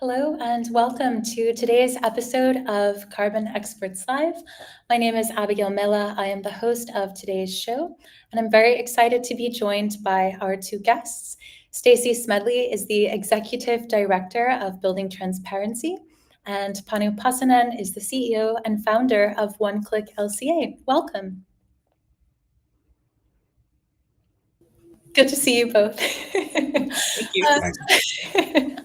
Hello and welcome to today's episode of Carbon Experts Live. My name is Abigail Mela. I am the host of today's show, and I'm very excited to be joined by our two guests. Stacey Smedley is the Executive Director of Building Transparency, and Panu Pasanen is the CEO and founder of One Click LCA. Welcome. Good to see you both. Thank you.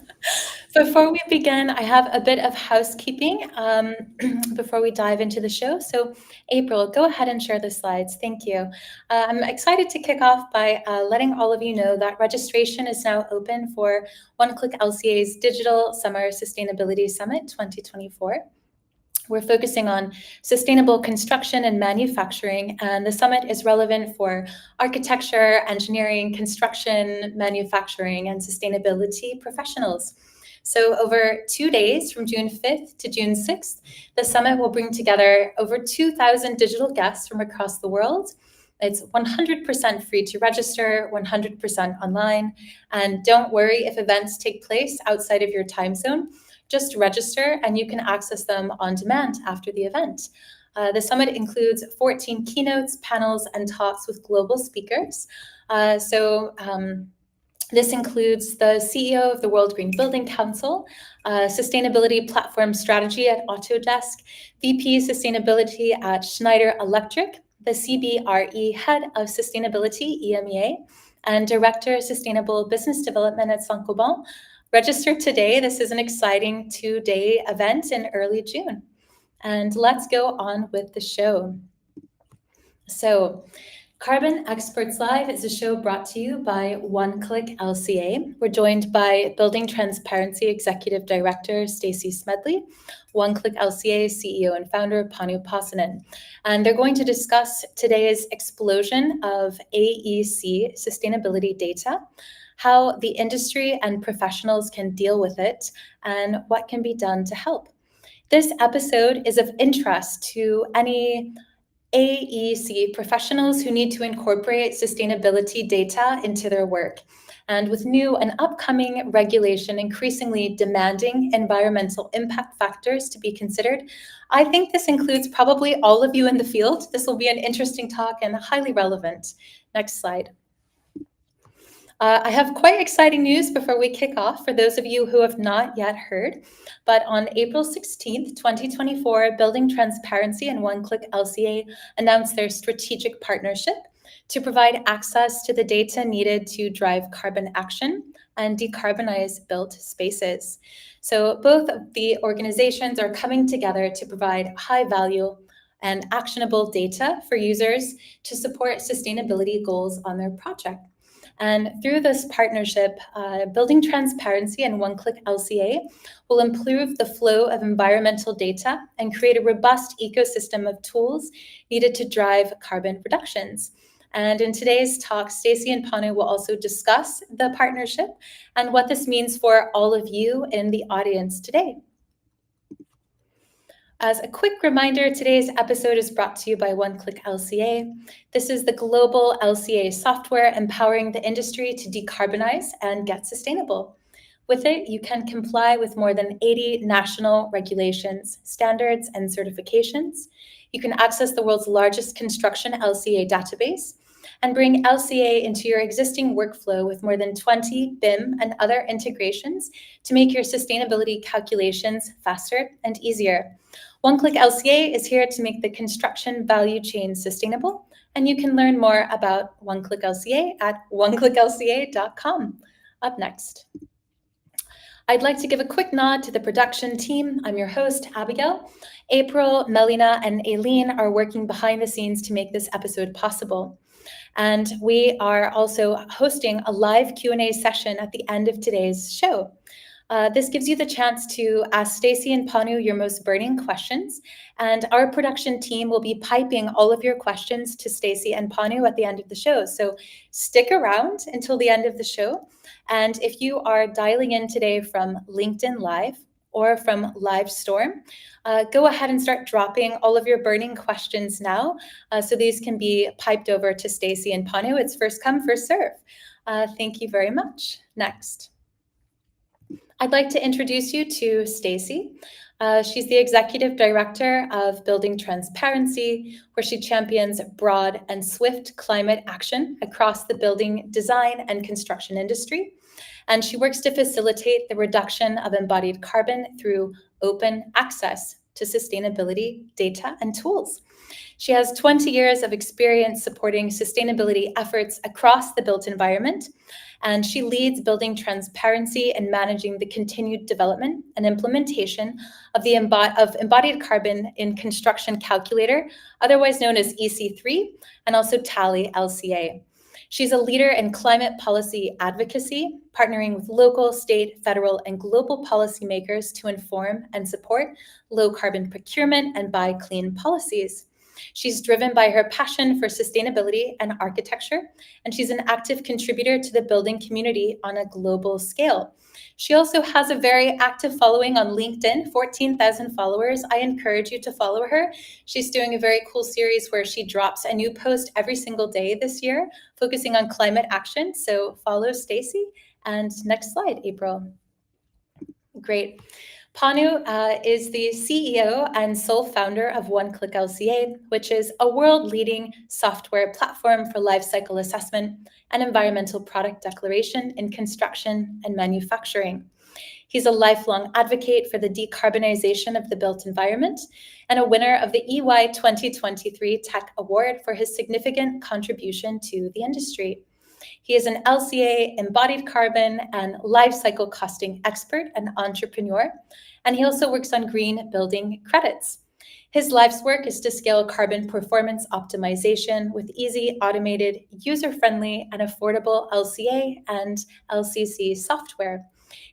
Before we begin, I have a bit of housekeeping before we dive into the show. So, April, go ahead and share the slides. Thank you. I'm excited to kick off by letting all of you know that registration is now open for One Click LCA's Digital Summer Sustainability Summit 2024. We're focusing on sustainable construction and manufacturing, and the summit is relevant for architecture, engineering, construction, manufacturing, and sustainability professionals. So over 2 days, from June 5th to June 6th, the summit will bring together over 2,000 digital guests from across the world. It's 100% free to register, 100% online, and don't worry if events take place outside of your time zone. Just register and you can access them on demand after the event. The summit includes 14 keynotes, panels, and talks with global speakers. This includes the CEO of the World Green Building Council, Sustainability Platform Strategy at Autodesk, VP Sustainability at Schneider Electric, the CBRE Head of Sustainability, EMEA, and Director of Sustainable Business Development at Saint-Gobain. Register today. This is an exciting 2-day event in early June. And let's go on with the show. So, Carbon Experts Live is a show brought to you by One Click LCA. We're joined by Building Transparency Executive Director Stacey Smedley, One Click LCA CEO and founder Panu Pasanen. And they're going to discuss today's explosion of AEC sustainability data, how the industry and professionals can deal with it, and what can be done to help. This episode is of interest to any AEC professionals who need to incorporate sustainability data into their work. And with new and upcoming regulation increasingly demanding environmental impact factors to be considered, I think this includes probably all of you in the field. This will be an interesting talk and highly relevant. Next slide. I have quite exciting news before we kick off for those of you who have not yet heard. But on April 16th, 2024, Building Transparency and One Click LCA announced their strategic partnership to provide access to the data needed to drive carbon action and decarbonize built spaces. So both of the organizations are coming together to provide high value and actionable data for users to support sustainability goals on their project. And through this partnership, Building Transparency and One Click LCA will improve the flow of environmental data and create a robust ecosystem of tools needed to drive carbon reductions. And in today's talk, Stacey and Panu will also discuss the partnership and what this means for all of you in the audience today. As a quick reminder, today's episode is brought to you by One Click LCA. This is the global LCA software empowering the industry to decarbonize and get sustainable. With it, you can comply with more than 80 national regulations, standards, and certifications. You can access the world's largest construction LCA database and bring LCA into your existing workflow with more than 20 BIM and other integrations to make your sustainability calculations faster and easier. One Click LCA is here to make the construction value chain sustainable, and you can learn more about One Click LCA at oneclicklca.com. Up next, I'd like to give a quick nod to the production team. I'm your host, Abigail. April, Melina, and Aileen are working behind the scenes to make this episode possible. And we are also hosting a live Q&A session at the end of today's show. This gives you the chance to ask Stacey and Panu your most burning questions, and our production team will be piping all of your questions to Stacey and Panu at the end of the show. So stick around until the end of the show. And if you are dialing in today from LinkedIn Live or from Livestorm, go ahead and start dropping all of your burning questions now, so these can be piped over to Stacey and Panu. It's first come, first serve. Thank you very much. Next. I'd like to introduce you to Stacy. She's the Executive Director of Building Transparency, where she champions broad and swift climate action across the building design and construction industry. And she works to facilitate the reduction of embodied carbon through open access to sustainability data and tools. She has 20 years of experience supporting sustainability efforts across the built environment, and she leads building transparency and managing the continued development and implementation of the embodied carbon in construction calculator, otherwise known as EC3, and also Tally LCA. She's a leader in climate policy advocacy, partnering with local, state, federal, and global policymakers to inform and support low carbon procurement and buy clean policies. She's driven by her passion for sustainability and architecture, and she's an active contributor to the building community on a global scale. She also has a very active following on LinkedIn, 14,000 followers. I encourage you to follow her. She's doing a very cool series where she drops a new post every single day this year, focusing on climate action. So follow Stacy. And next slide, April. Great. Panu is the CEO and sole founder of OneClick LCA, which is a world-leading software platform for life cycle assessment and environmental product declaration in construction and manufacturing. He's a lifelong advocate for the decarbonization of the built environment and a winner of the EY 2023 Tech Award for his significant contribution to the industry. He is an LCA, embodied carbon, and life cycle costing expert and entrepreneur, and he also works on green building credits. His life's work is to scale carbon performance optimization with easy, automated, user-friendly, and affordable LCA and LCC software.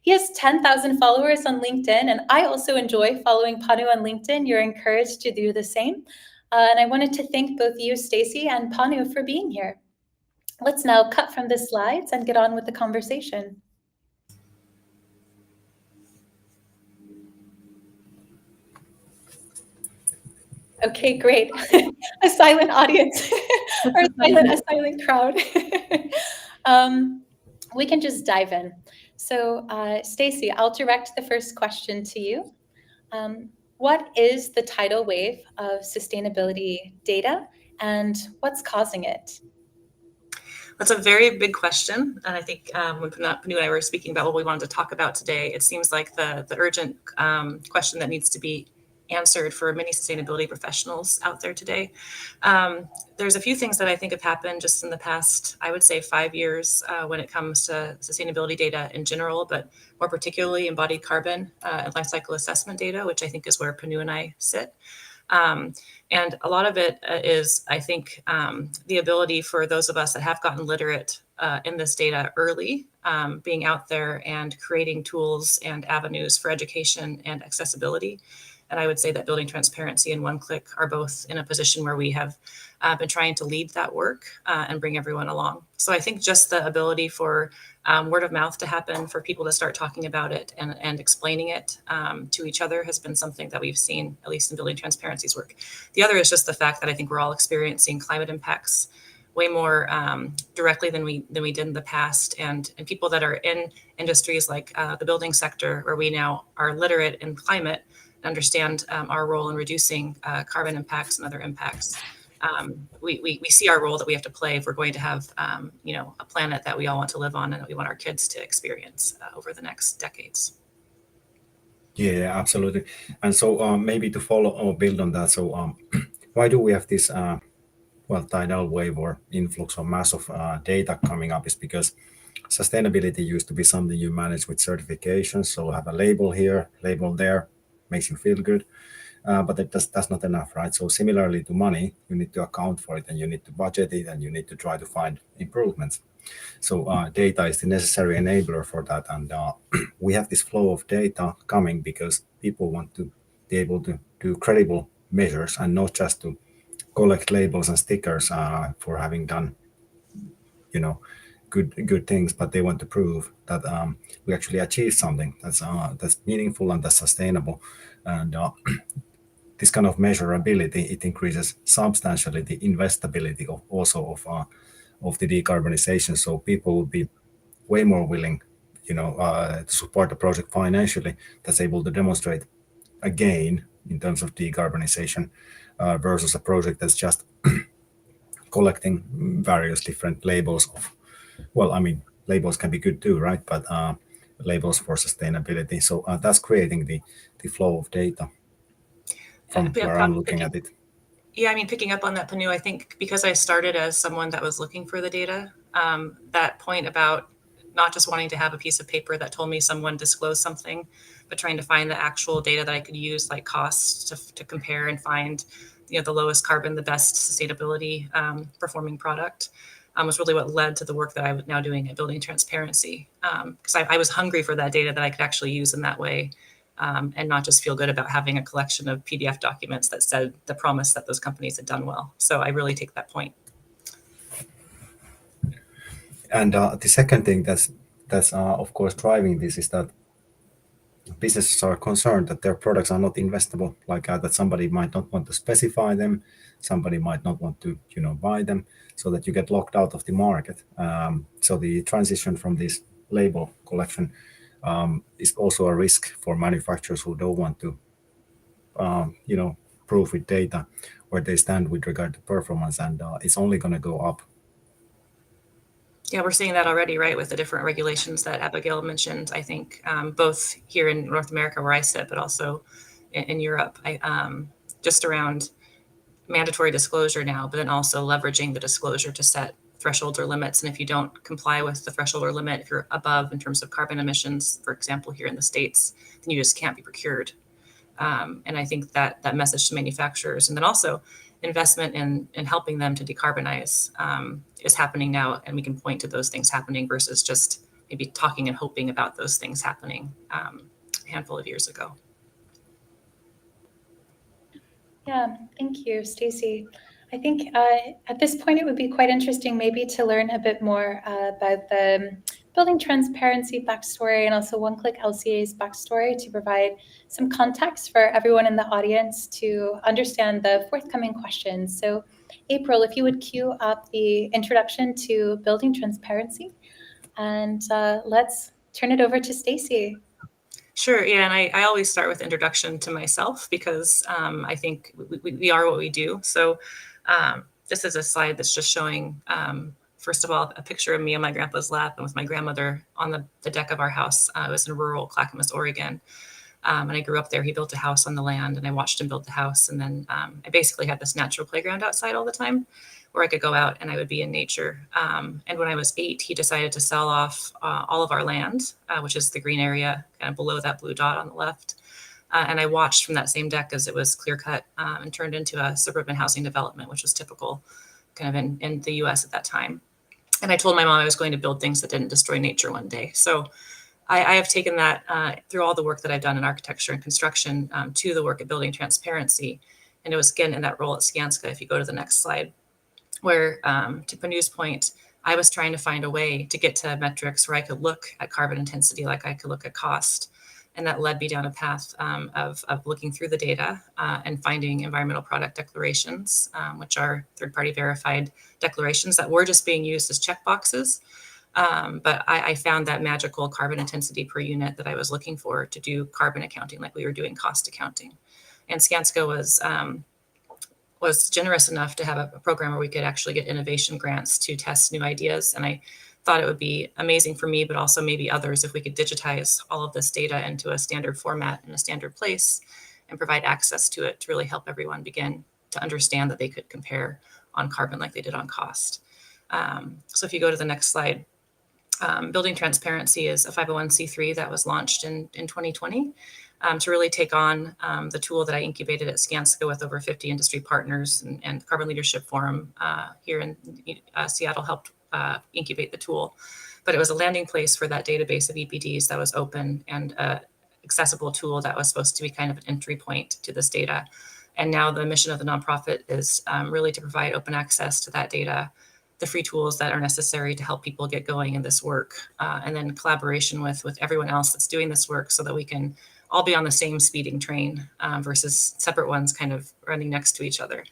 He has 10,000 followers on LinkedIn, and I also enjoy following Panu on LinkedIn. You're encouraged to do the same. And I wanted to thank both you, Stacy, and Panu for being here. Let's now cut from the slides and get on with the conversation. Okay, great. A silent audience or a silent crowd. We can just dive in. So, Stacy, I'll direct the first question to you. What is the tidal wave of sustainability data, and what's causing it? That's a very big question, and I think when Panu and I were speaking about what we wanted to talk about today, it seems like the urgent question that needs to be answered for many sustainability professionals out there today. There's a few things that I think have happened just in the past, I would say 5 years when it comes to sustainability data in general, but more particularly embodied carbon and life cycle assessment data, which I think is where Panu and I sit. And a lot of it is, I think, the ability for those of us that have gotten literate in this data early, being out there and creating tools and avenues for education and accessibility. And I would say that Building Transparency and OneClick are both in a position where we have been trying to lead that work and bring everyone along. So I think just the ability for word of mouth to happen, for people to start talking about it and explaining it to each other has been something that we've seen, at least in Building Transparency's work. The other is just the fact that I think we're all experiencing climate impacts way more directly than we did in the past. And people that are in industries like the building sector, where we now are literate in climate, understand our role in reducing carbon impacts and other impacts. We see our role that we have to play if we're going to have a planet that we all want to live on and that we want our kids to experience over the next decades. Yeah, absolutely. And so maybe to follow or build on that, so why do we have this tidal wave or influx or mass of data coming up is because sustainability used to be something you manage with certifications. So have a label here, label there, makes you feel good. But that's not enough, right? So similarly to money, you need to account for it and you need to budget it and you need to try to find improvements. So data is the necessary enabler for that. And we have this flow of data coming because people want to be able to do credible measures and not just to collect labels and stickers for having done, good things, but they want to prove that we actually achieved something that's meaningful and that's sustainable. And this kind of measurability, it increases substantially the investability of the decarbonization. So people will be way more willing to support the project financially, that's able to demonstrate a gain in terms of decarbonization versus a project that's just collecting various different labels of, well, I mean, labels can be good too, right? But labels for sustainability. So that's creating the flow of data from where I'm looking at it. Yeah, I mean, picking up on that, Panu, I think because I started as someone that was looking for the data, that point about not just wanting to have a piece of paper that told me someone disclosed something, but trying to find the actual data that I could use, like costs, to compare and find, the lowest carbon, the best sustainability performing product, was really what led to the work that I'm now doing at Building Transparency. Because I was hungry for that data that I could actually use in that way. And not just feel good about having a collection of PDF documents that said the promise that those companies had done well. So I really take that point. And the second thing that's of course driving this is that businesses are concerned that their products are not investable, like that somebody might not want to specify them, somebody might not want to buy them, so that you get locked out of the market. So the transition from this label collection is also a risk for manufacturers who don't want to prove with data where they stand with regard to performance, and it's only going to go up. Yeah, we're seeing that already, right, with the different regulations that Abigail mentioned, I think, both here in North America where I sit, but also in Europe, just around mandatory disclosure now, but then also leveraging the disclosure to set thresholds or limits. And if you don't comply with the threshold or limit, if you're above in terms of carbon emissions, for example, here in the States, then you just can't be procured. And I think that message to manufacturers, and then also investment in helping them to decarbonize is happening now, and we can point to those things happening versus just maybe talking and hoping about those things happening a handful of years ago. Yeah, thank you, Stacey. I think at this point it would be quite interesting maybe to learn a bit more about the Building Transparency backstory and also One-Click LCA's backstory to provide some context for everyone in the audience to understand the forthcoming questions. So April, if you would cue up the introduction to Building Transparency, and let's turn it over to Stacey. Sure. Yeah. And I always start with introduction to myself because I think we are what we do. So this is a slide that's just showing, first of all, a picture of me on my grandpa's lap and with my grandmother on the deck of our house. I was in rural Clackamas, Oregon. And I grew up there. He built a house on the land and I watched him build the house. And then I basically had this natural playground outside all the time where I could go out and I would be in nature. And when I was 8, he decided to sell off all of our land, which is the green area kind of below that blue dot on the left. And I watched from that same deck as it was clear cut and turned into a suburban housing development, which was typical kind of in the US at that time. And I told my mom I was going to build things that didn't destroy nature one day. So I have taken that through all the work that I've done in architecture and construction to the work at Building Transparency. And it was, again, in that role at Skanska, if you go to the next slide, where, to Panu's point, I was trying to find a way to get to metrics where I could look at carbon intensity like I could look at cost. And that led me down a path of looking through the data and finding environmental product declarations, which are third-party verified declarations that were just being used as checkboxes. But I found that magical carbon intensity per unit that I was looking for to do carbon accounting like we were doing cost accounting. And Skanska was generous enough to have a program where we could actually get innovation grants to test new ideas. And I thought it would be amazing for me, but also maybe others, if we could digitize all of this data into a standard format in a standard place and provide access to it to really help everyone begin to understand that they could compare on carbon like they did on cost. So if you go to the next slide, Building Transparency is a 501c3 that was launched in 2020 to really take on the tool that I incubated at Skanska with over 50 industry partners, and Carbon Leadership Forum here in Seattle helped incubate the tool. But it was a landing place for that database of EPDs that was open and accessible tool that was supposed to be kind of an entry point to this data. And now the mission of the nonprofit is really to provide open access to that data, the free tools that are necessary to help people get going in this work, and then collaboration with everyone else that's doing this work so that we can all be on the same speeding train versus separate ones kind of running next to each other.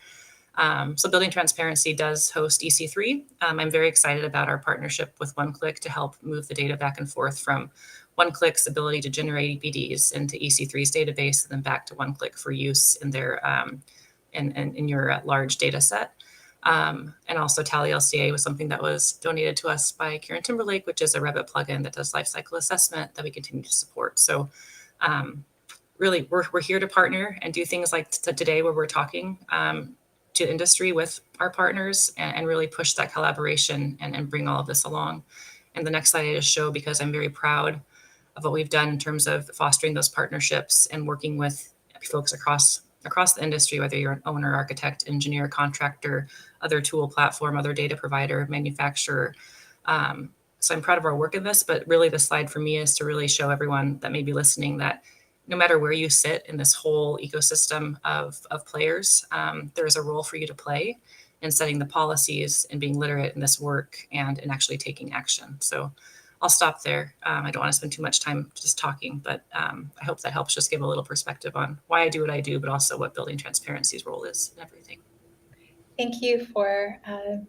So Building Transparency does host EC3. I'm very excited about our partnership with OneClick to help move the data back and forth from OneClick's ability to generate EPDs into EC3's database and then back to OneClick for use in their in your large data set. And also Tally LCA was something that was donated to us by Kieran Timberlake, which is a Revit plugin that does lifecycle assessment that we continue to support. So really, we're here to partner and do things like today where we're talking to industry with our partners and really push that collaboration and bring all of this along. And the next slide I just show, because I'm very proud of what we've done in terms of fostering those partnerships and working with folks across the industry, whether you're an owner, architect, engineer, contractor, other tool platform, other data provider, manufacturer. So I'm proud of our work in this, but really the slide for me is to really show everyone that may be listening that no matter where you sit in this whole ecosystem of players, there is a role for you to play in setting the policies and being literate in this work and in actually taking action. So I'll stop there. I don't want to spend too much time just talking, but I hope that helps just give a little perspective on why I do what I do, but also what Building Transparency's role is and everything. Thank you for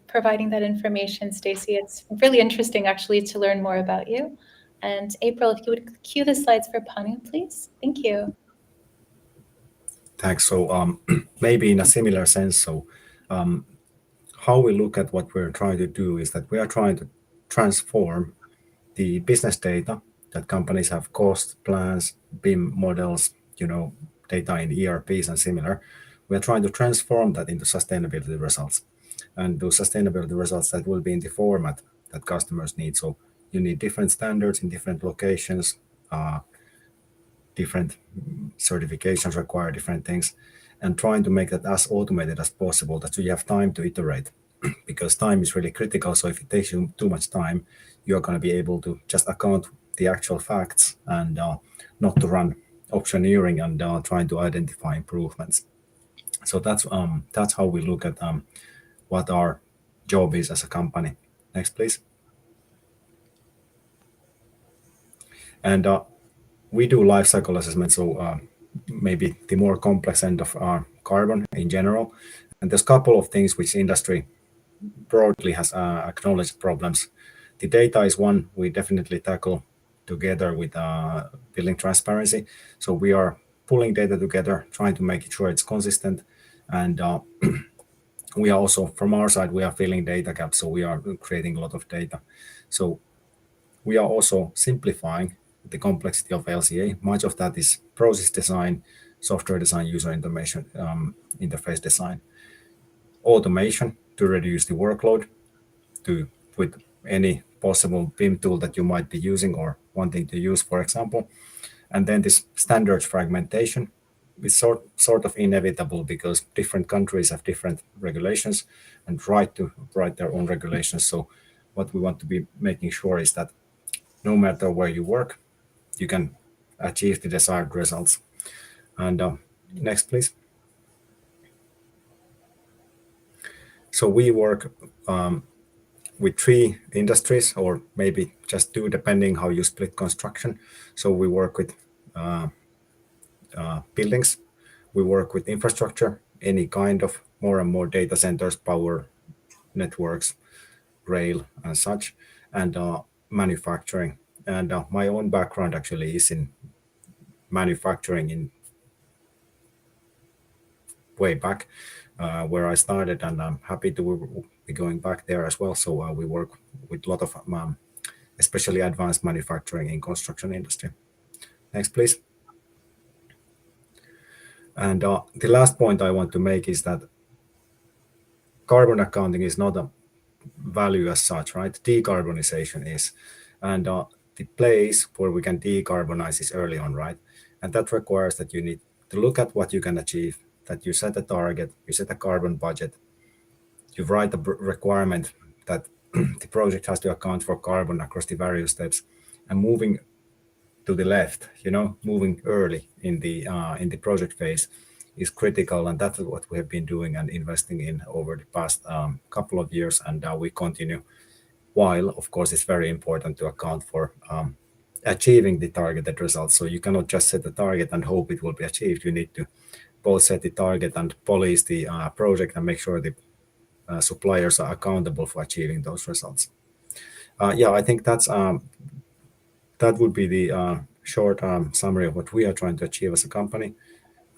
providing that information, Stacey. It's really interesting, actually, to learn more about you. And April, if you would cue the slides for Panu, please. Thank you. Thanks. So maybe in a similar sense, so how we look at what we're trying to do is that we are trying to transform the business data that companies have, cost plans, BIM models, data in ERPs and similar. We are trying to transform that into sustainability results, and those sustainability results that will be in the format that customers need. So you need different standards in different locations, different certifications require different things, and trying to make that as automated as possible, that you have time to iterate, because time is really critical. So if it takes you too much time, you're going to be able to just account the actual facts and not to run optioneering and trying to identify improvements. So that's how we look at what our job is as a company. Next, please. And we do life cycle assessment, so maybe the more complex end of carbon in general. And there's a couple of things which industry broadly has acknowledged problems. The data is one we definitely tackle together with Building Transparency. So we are pulling data together, trying to make sure it's consistent. And we are also, from our side, we are filling data gaps. So we are creating a lot of data. So we are also simplifying the complexity of LCA. Much of that is process design, software design, user information, interface design, automation to reduce the workload with any possible BIM tool that you might be using or wanting to use, for example. And then this standards fragmentation is sort of inevitable because different countries have different regulations and right to write their own regulations. So what we want to be making sure is that no matter where you work, you can achieve the desired results. And next, please. So we work with 3 industries, or maybe just 2, depending how you split construction. So we work with buildings, we work with infrastructure, any kind of more and more data centers, power networks, rail and such, and manufacturing. And my own background actually is in manufacturing in way back where I started, and I'm happy to be going back there as well. So we work with a lot of especially advanced manufacturing in construction industry. Next, please. And the last point I want to make is that carbon accounting is not a value as such, right? Decarbonization is. And the place where we can decarbonize is early on, right? And that requires that you need to look at what you can achieve, that you set a target, you set a carbon budget, you write a requirement that the project has to account for carbon across the various steps, and moving to the left, moving early in the project phase is critical, and that's what we have been doing and investing in over the past couple of years, and we continue. While of course it's very important to account for achieving the targeted results. So you cannot just set a target and hope it will be achieved. You need to both set the target and police the project and make sure the suppliers are accountable for achieving those results. Yeah, I think that would be the short summary of what we are trying to achieve as a company.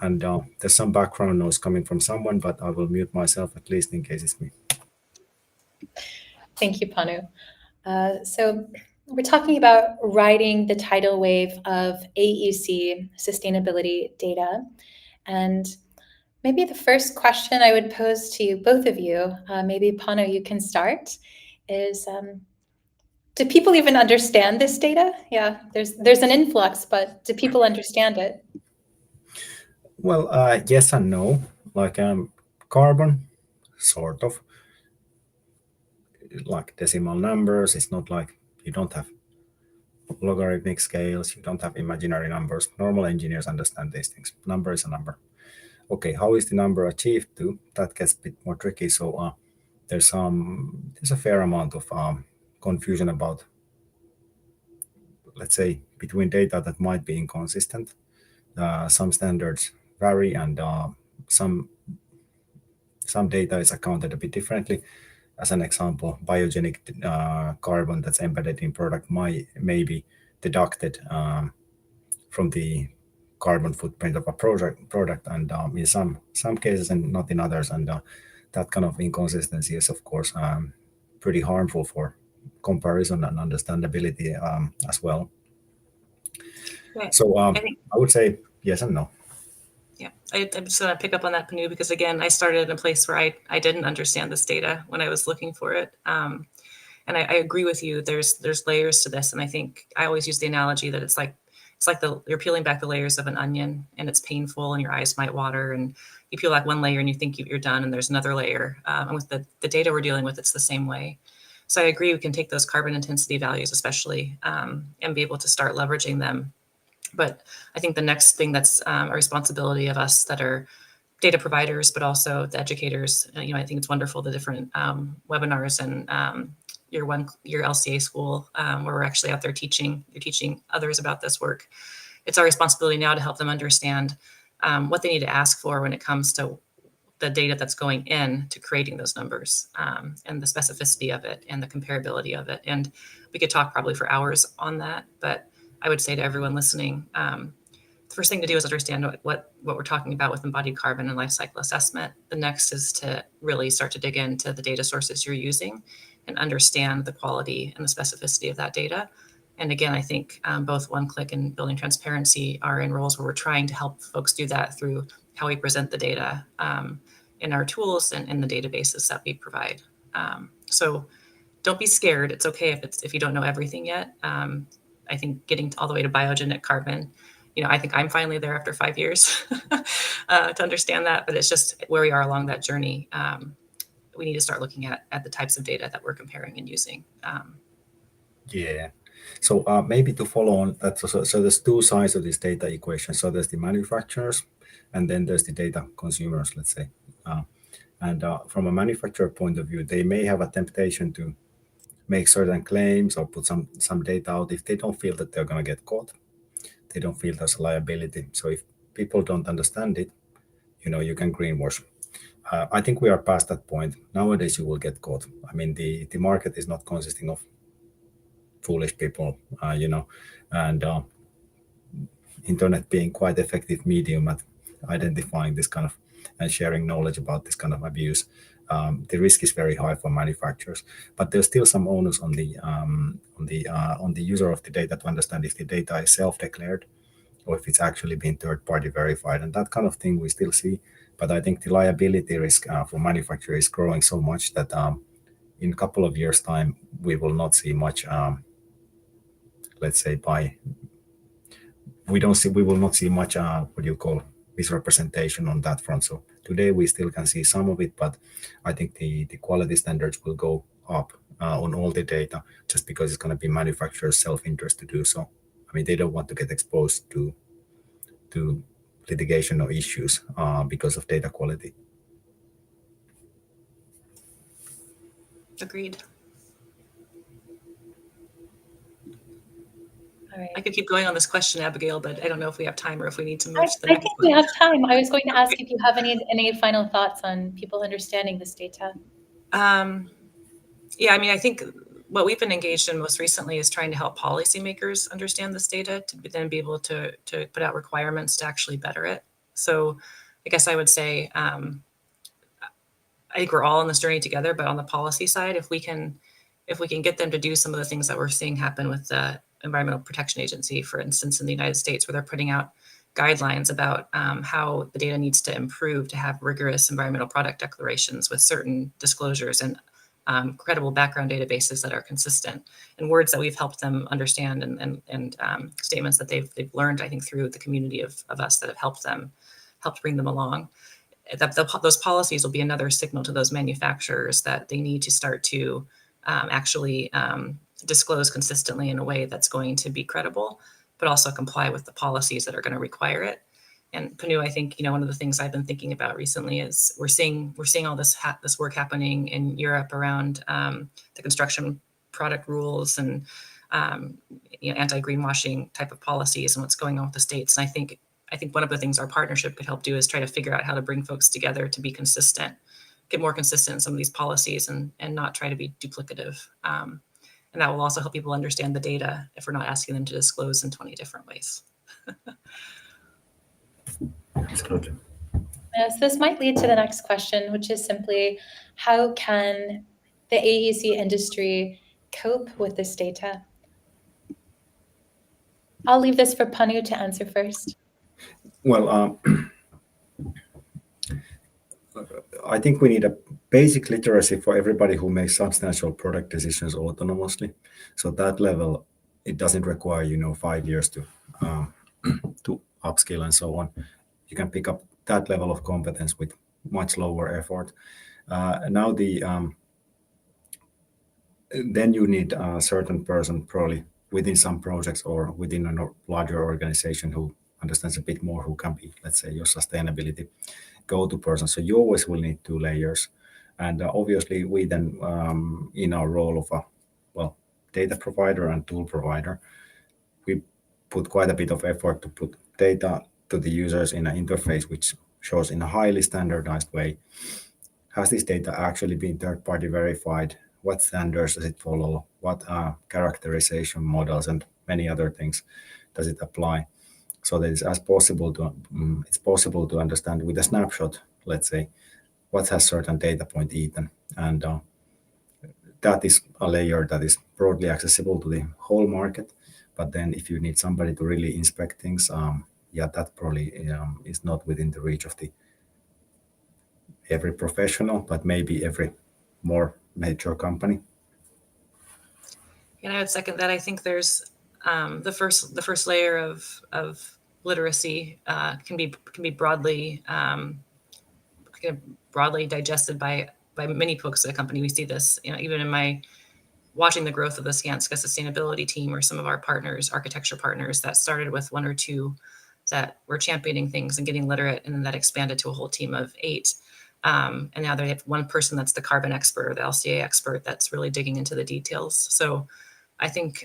And there's some background noise coming from someone, but I will mute myself at least in case it's me. Thank you, Panu. So we're talking about riding the tidal wave of AEC sustainability data. And maybe the first question I would pose to you, both of you, maybe Panu, you can start, is do people even understand this data? Yeah, there's an influx, but do people understand it? Well, yes and no. Like carbon, sort of. Like decimal numbers. It's not like you don't have logarithmic scales. You don't have imaginary numbers. Normal engineers understand these things. Number is a number. Okay, how is the number achieved to? That gets a bit more tricky. So there's a fair amount of confusion about, let's say, between data that might be inconsistent. Some standards vary, and some data is accounted a bit differently. As an example, biogenic carbon that's embedded in product may be deducted from the carbon footprint of a product, and in some cases and not in others. And that kind of inconsistency is, of course, pretty harmful for comparison and understandability as well. Right. So I think, I would say yes and no. yeah, I'm just going to pick up on that, Panu, because again, I started in a place where I didn't understand this data when I was looking for it. And I agree with you. There's layers to this, and I think I always use the analogy that it's like you're peeling back the layers of an onion, and it's painful, and your eyes might water, and you peel back one layer, and you think you're done, and there's another layer. And with the data we're dealing with, it's the same way. So I agree, we can take those carbon intensity values, especially, and be able to start leveraging them. But I think the next thing that's a responsibility of us that are data providers, but also the educators. I think it's wonderful the different webinars and your LCA school where we're actually out there teaching. You're teaching others about this work. It's our responsibility now to help them understand what they need to ask for when it comes to the data that's going in to creating those numbers and the specificity of it and the comparability of it. And we could talk probably for hours on that, but I would say to everyone listening, the first thing to do is understand what we're talking about with embodied carbon and life cycle assessment. The next is to really start to dig into the data sources you're using and understand the quality and the specificity of that data. And again, I think both OneClick and Building Transparency are in roles where we're trying to help folks do that through how we present the data in our tools and in the databases that we provide. So don't be scared. It's okay if you don't know everything yet. I think getting all the way to biogenic carbon, I think I'm finally there after 5 years to understand that, but it's just where we are along that journey. We need to start looking at the types of data that we're comparing and using. Yeah. So maybe to follow on that, so there's two sides of this data equation. So there's the manufacturers, and then there's the data consumers, let's say. And from a manufacturer point of view, they may have a temptation to make certain claims or put some data out if they don't feel that they're going to get caught. They don't feel there's a liability. So if people don't understand it, you can greenwash. I think we are past that point. Nowadays, you will get caught. I mean, the market is not consisting of foolish people, and internet being quite effective medium at identifying this kind of and sharing knowledge about this kind of abuse. The risk is very high for manufacturers, but there's still some onus on the user of the data to understand if the data is self-declared or if it's actually been third-party verified, and that kind of thing we still see. But I think the liability risk for manufacturers is growing so much that in a couple of years' time we will not see much. Let's say we will not see much misrepresentation on that front. So today we still can see some of it, but I think the quality standards will go up on all the data just because it's going to be manufacturers' self-interest to do so. I mean, they don't want to get exposed to litigation or issues because of data quality. Agreed. All right. I could keep going on this question, Abigail, but I don't know if we have time or if we need to move to the I next think one. we have time. I was going to ask if you have any final thoughts on people understanding this data. Yeah, I mean, I think what we've been engaged in most recently is trying to help policymakers understand this data to then be able to put out requirements to actually better it. So I guess I would say, I think we're all on this journey together, but on the policy side, if we can get them to do some of the things that we're seeing happen with the Environmental Protection Agency, for instance, in the United States, where they're putting out guidelines about how the data needs to improve to have rigorous environmental product declarations with certain disclosures and credible background databases that are consistent, and words that we've helped them understand, and statements that they've learned, I think, through the community of us that have helped bring them along. Those policies will be another signal to those manufacturers that they need to start to actually disclose consistently in a way that's going to be credible, but also comply with the policies that are going to require it. And Panu, I think, one of the things I've been thinking about recently is we're seeing all this work happening in Europe around the construction product rules and anti-greenwashing type of policies and what's going on with the states. And I think one of the things our partnership could help do is try to figure out how to bring folks together to be consistent, get more consistent in some of these policies, and not try to be duplicative. And that will also help people understand the data if we're not asking them to disclose in 20 different ways. Absolutely. So this might lead to the next question, which is simply, how can the AEC industry cope with this data? I'll leave this for Panu to answer first. Well, I think we need a basic literacy for everybody who makes substantial product decisions autonomously. So that level, it doesn't require 5 years to upskill and so on. You can pick up that level of competence with much lower effort. Now then you need a certain person probably within some projects or within a larger organization who understands a bit more, who can be, let's say, your sustainability go-to person. So you always will need 2 layers. And obviously we then, in our role of a, data provider and tool provider, we put quite a bit of effort to put data to the users in an interface which shows in a highly standardized way. Has this data actually been third-party verified? What standards does it follow? What characterization models and many other things does it apply? So that it's possible to understand with a snapshot, let's say, what has certain data point eaten, and that is a layer that is broadly accessible to the whole market. But then, if you need somebody to really inspect things, that probably is not within the reach of every professional, but maybe every more mature company. And I would second that. I think there's the first layer of literacy can be broadly digested by many folks at the company. We see this, even in my watching the growth of the Skanska sustainability team, or some of our partners, architecture partners, that started with 1 or 2 that were championing things and getting literate, and then that expanded to a whole team of 8. And now they have 1 person that's the carbon expert or the LCA expert that's really digging into the details. So I think,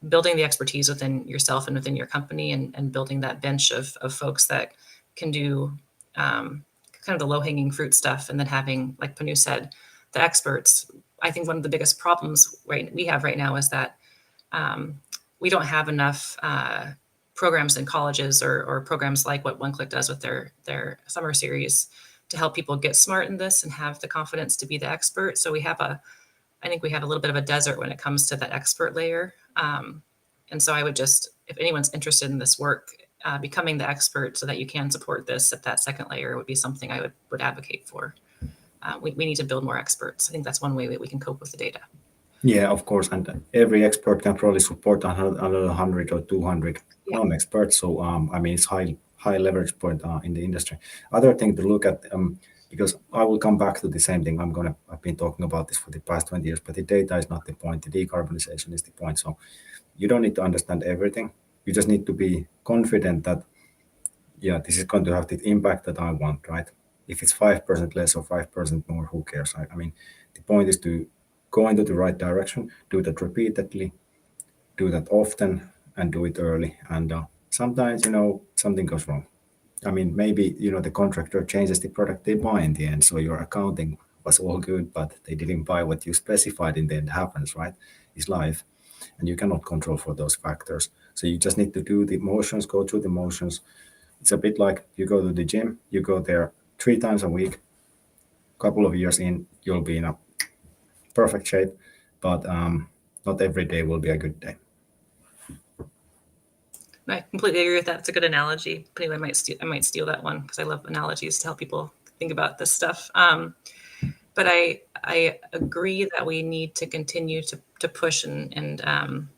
building the expertise within yourself and within your company, and building that bench of folks that can do kind of the low-hanging fruit stuff, and then having, like Panu said, the experts. I think one of the biggest problems we have right now is that we don't have enough programs in colleges or programs like what OneClick does with their summer series to help people get smart in this and have the confidence to be the expert. So I think we have a little bit of a desert when it comes to that expert layer. And so I would just, if anyone's interested in this work, becoming the expert so that you can support this at that second layer would be something I would advocate for. We need to build more experts. I think that's one way that we can cope with the data. Yeah, of course. And every expert can probably support another 100 or 200 non-experts. So, it's high leverage point in the industry. Other thing to look at, because I will come back to the same thing. I've been talking about this for the past 20 years, but the data is not the point. The decarbonization is the point. So you don't need to understand everything. You just need to be confident that, this is going to have the impact that I want, right? If it's 5% less or 5% more, who cares? The point is to go into the right direction, do that repeatedly, do that often and do it early. And sometimes, something goes wrong. I mean, maybe, the contractor changes the product they buy in the end. So your accounting was all good, but they didn't buy what you specified in the end. Happens, right? It's life. And you cannot control for those factors. So you just need to do the motions, go through the motions. It's a bit like you go to the gym, you go there 3 times a week, couple of years in, you'll be in a perfect shape, but not every day will be a good day. I completely agree with that. It's a good analogy. Anyway, I might steal that one because I love analogies to help people think about this stuff. But I agree that we need to continue to push and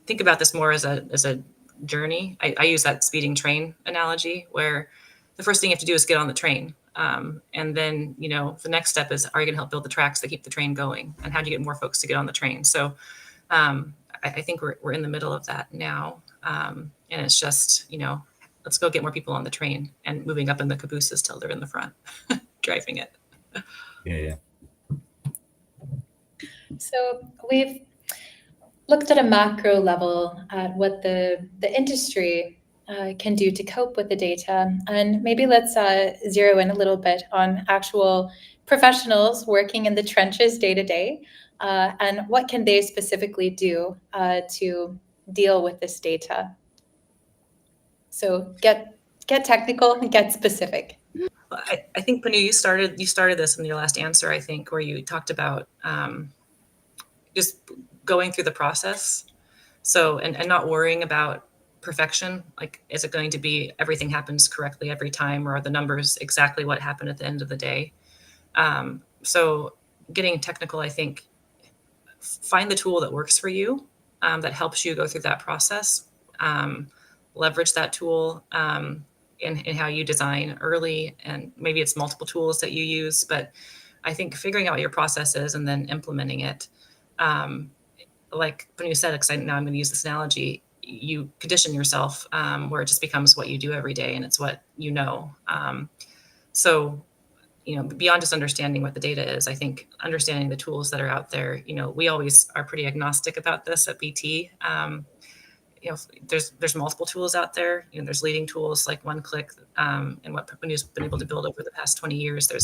think about this more as a journey. I use that speeding train analogy where the first thing you have to do is get on the train. And then, the next step is, are you going to help build the tracks that keep the train going? And how do you get more folks to get on the train? So I think we're in the middle of that now. And it's just, let's go get more people on the train and moving up in the cabooses till they're in the front, driving it. Yeah. So we've looked at a macro level at what the industry can do to cope with the data. And maybe let's zero in a little bit on actual professionals working in the trenches day to day, and what can they specifically do to deal with this data. So get technical and get specific. I think, Panu, you started this in your last answer, I think, where you talked about just going through the process. So, and not worrying about perfection. Like, is it going to be everything happens correctly every time, or are the numbers exactly what happened at the end of the day? So getting technical, I think, find the tool that works for you, that helps you go through that process. Leverage that tool in how you design early, and maybe it's multiple tools that you use, but I think figuring out what your process is and then implementing it. Like when you said, now I'm going to use this analogy, you condition yourself where it just becomes what you do every day and it's what you know. So, beyond just understanding what the data is, I think understanding the tools that are out there, we always are pretty agnostic about this at BT. There's multiple tools out there. There's leading tools like OneClick, and what Panu's been able to build over the past 20 years. There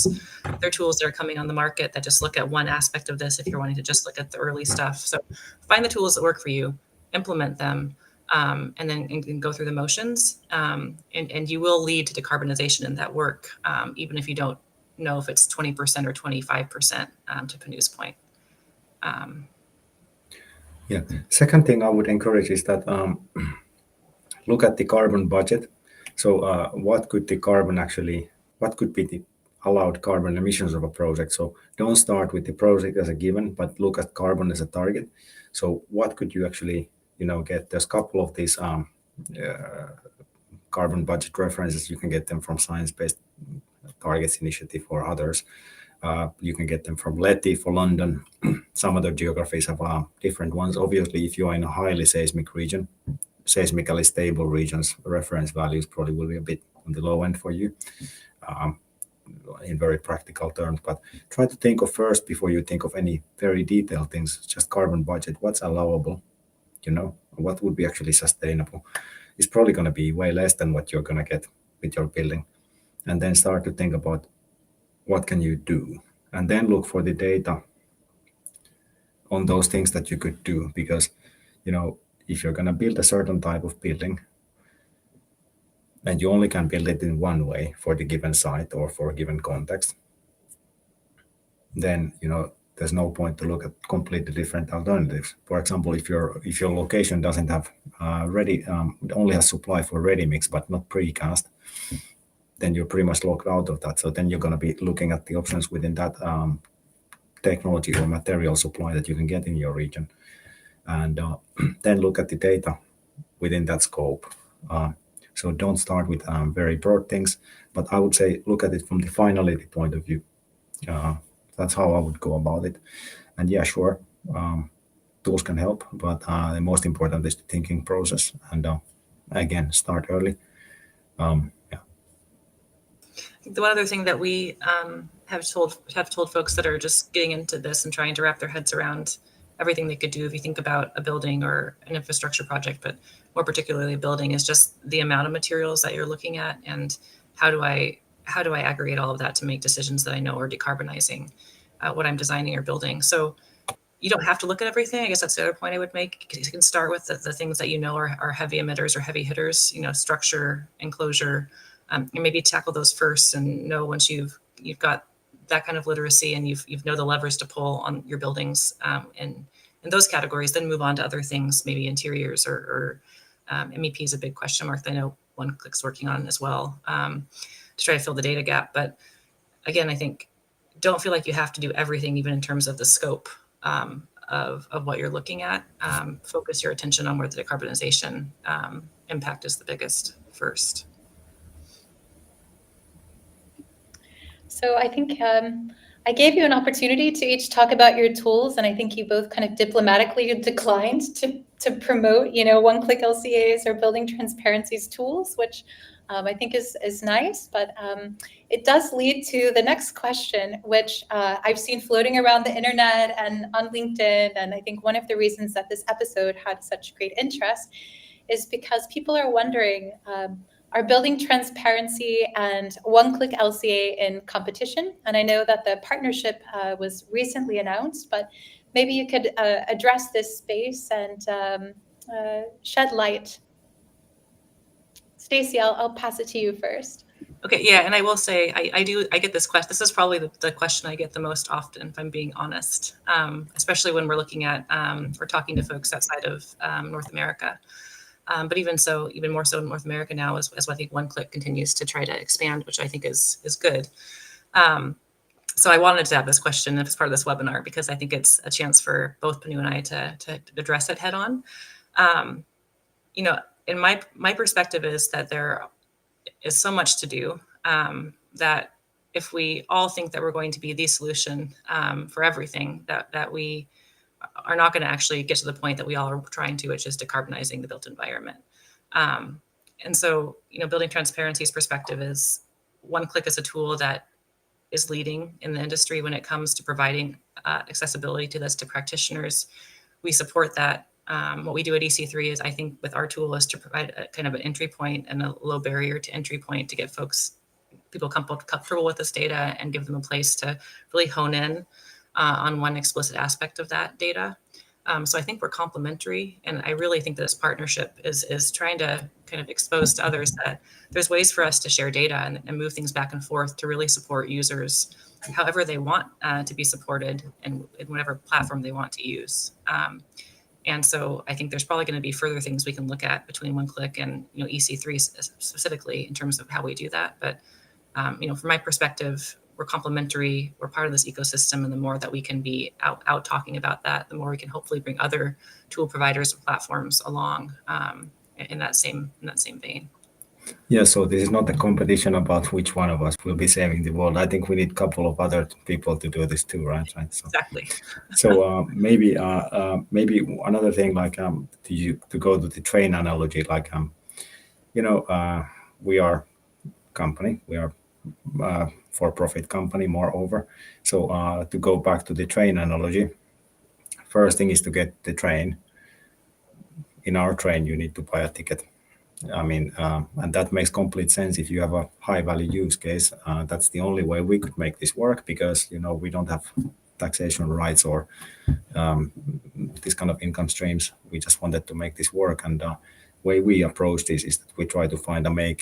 are tools that are coming on the market that just look at one aspect of this if you're wanting to just look at the early stuff. So find the tools that work for you, implement them, and then go through the motions. And you will lead to decarbonization in that work, even if you don't know if it's 20% or 25%, to Panu's point. Yeah. Second thing I would encourage is that look at the carbon budget. So what could be the allowed carbon emissions of a project? So don't start with the project as a given, but look at carbon as a target. So what could you actually, get? There's a couple of these carbon budget references. You can get them from Science Based Targets Initiative or others. You can get them from LETI for London. Some other geographies have different ones. Obviously, if you are in a highly seismic region, seismically stable regions, reference values probably will be a bit on the low end for you in very practical terms. But try to think of first, before you think of any very detailed things, just carbon budget. What's allowable? What would be actually sustainable? It's probably going to be way less than what you're going to get with your building. And then start to think about what can you do, and then look for the data on those things that you could do. Because if you're going to build a certain type of building and you only can build it in one way for the given site or for a given context, then there's no point to look at completely different alternatives. For example, if your location doesn't have only has supply for ready mix but not precast, then you're pretty much locked out of that. So then you're going to be looking at the options within that technology or material supply that you can get in your region, and then look at the data within that scope. So don't start with very broad things, but I would say look at it from the finality point of view. That's how I would go about it. And yeah, sure, tools can help, but the most important is the thinking process. And again, start early. The one other thing that we have told folks that are just getting into this and trying to wrap their heads around everything they could do. If you think about a building or an infrastructure project, but more particularly a building, is just the amount of materials that you're looking at, and how do I aggregate all of that to make decisions that I know are decarbonizing what I'm designing or building. So you don't have to look at everything. I guess that's the other point I would make. You can start with the things that you know are heavy emitters or heavy hitters, structure, enclosure, and maybe tackle those first, and know once you've got that kind of literacy and you've know the levers to pull on your buildings in those categories, then move on to other things, maybe interiors or MEP is a big question mark that I know OneClick's working on as well, to try to fill the data gap. But again, I think don't feel like you have to do everything, even in terms of the scope of what you're looking at. Focus your attention on where the decarbonization impact is the biggest first. So I think I gave you an opportunity to each talk about your tools, and I think you both kind of diplomatically declined to promote, one-click LCAs or building transparencies tools, which I think is nice. But it does lead to the next question, which I've seen floating around the internet and on LinkedIn. And I think one of the reasons that this episode had such great interest is because people are wondering, are building transparency and one-click LCA in competition? And I know that the partnership was recently announced, but maybe you could address this space and shed light. Stacy, I'll pass it to you first. Okay, yeah, and I will say I get this question. This is probably the question I get the most often, if I'm being honest, especially when we're looking at or talking to folks outside of North America. But even more so in North America now, as I think OneClick continues to try to expand, which I think is good. So I wanted to have this question as part of this webinar because I think it's a chance for both Panu and I to address it head on. In my perspective is that there is so much to do that if we all think that we're going to be the solution for everything, that we are not going to actually get to the point that we all are trying to, which is decarbonizing the built environment. And so, building transparency's perspective is OneClick is a tool that is leading in the industry when it comes to providing accessibility to this to practitioners. We support that. What we do at EC3 is, I think, with our tool is to provide a kind of an entry point and a low barrier to entry point to get people comfortable with this data and give them a place to really hone in on one explicit aspect of that data. So I think we're complementary, and I really think that this partnership is trying to kind of expose to others that there's ways for us to share data and move things back and forth to really support users however they want to be supported and in whatever platform they want to use. And so I think there's probably going to be further things we can look at between OneClick and EC3 specifically in terms of how we do that. But from my perspective, we're complementary, we're part of this ecosystem, and the more that we can be out talking about that, the more we can hopefully bring other tool providers and platforms along in that same vein. Yeah, so this is not a competition about which one of us will be saving the world. I think we need a couple of other people to do this too, right? So, exactly. So maybe another thing, like to go to the train analogy, like we are company, we are for-profit company, moreover. So to go back to the train analogy, first thing is to get the train. In our train, you need to buy a ticket. And that makes complete sense if you have a high-value use case. That's the only way we could make this work because we don't have taxation rights or this kind of income streams. We just wanted to make this work, and the way we approach this is that we try to find a way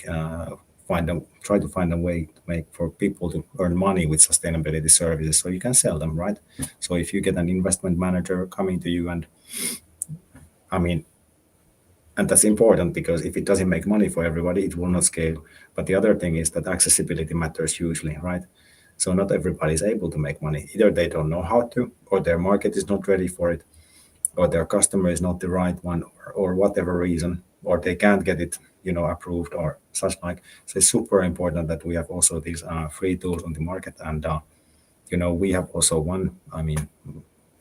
to make for people to earn money with sustainability services, so you can sell them, right? So if you get an investment manager coming to you, and that's important because if it doesn't make money for everybody, it will not scale. But the other thing is that accessibility matters hugely, right? So not everybody is able to make money. Either they don't know how to, or their market is not ready for it, or their customer is not the right one, or whatever reason, or they can't get it, approved or such like. So it's super important that we have also these free tools on the market. And, we have also one,